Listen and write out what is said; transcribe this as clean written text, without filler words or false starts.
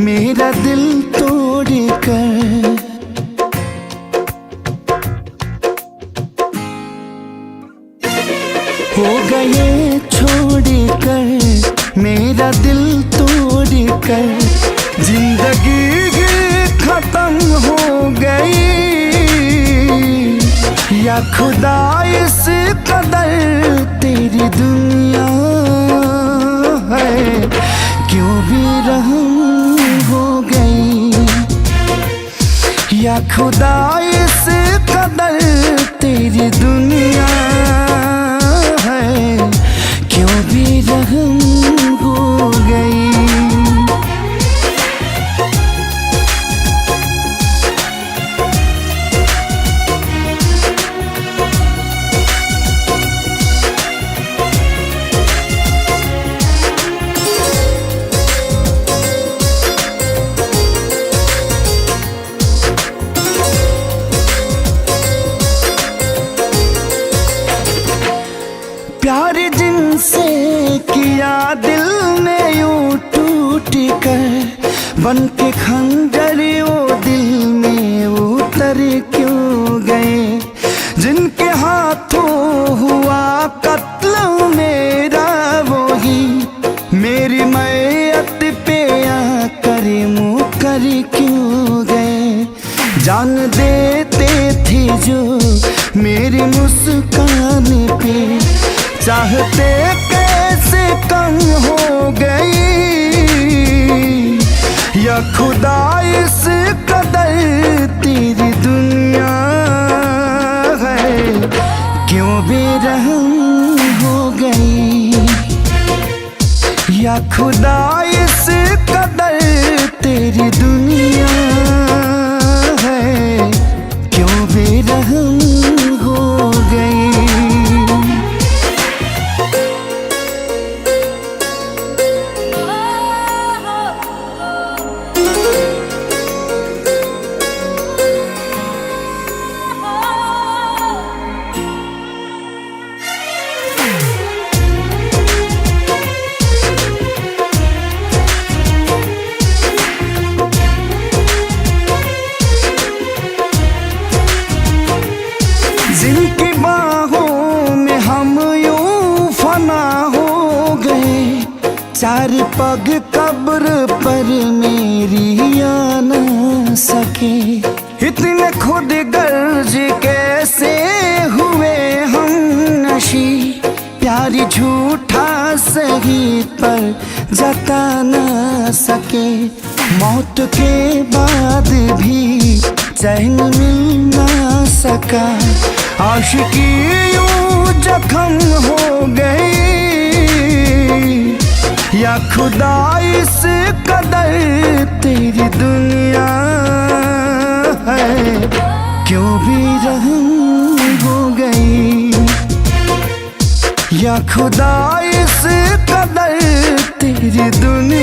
मेरा दिल तोड़ कर। हो गए छोड़ कर मेरा दिल तोड़ कर, जिंदगी खत्म हो गई। या खुदा इस कदर तेरी दुनिया है, क्यों भी रहम हो गई। या खुदा इस कदर तेरी दुनिया है, क्यों भी रहम हो गई। प्यार जिनसे किया दिल ने यूं टूट कर, बन के खंजर वो दिल में उतर क्यों गए। जिनके हाथों हुआ कत्ल मेरा, वो ही मेरी मैयत पे आकर मुकर क्यों गए। जान देते थे जो मेरी मुस्कान पे, चाहते कैसे कम हो गई। या खुदा इस कदर तेरी दुनिया है, क्यों बेरहम हो गई। या खुदा इस कदर तेरी दुनिया है, क्यों बेरहम हो गई। जिनकी बाहों में हम यूं फना हो गए, चार पग कब्र पर मेरी आ न सके। इतने खुद गर्ज कैसे हुए हम नशी, प्यार झूठा सही पर जता न सके। मौत के बाद भी चैन मिल न सका, आशिकी यूं जख्म हो गई। या खुदा इस कदर तेरी दुनिया है, क्यों भी रहम हो गई। या खुदा इस कदर तेरी दुनिया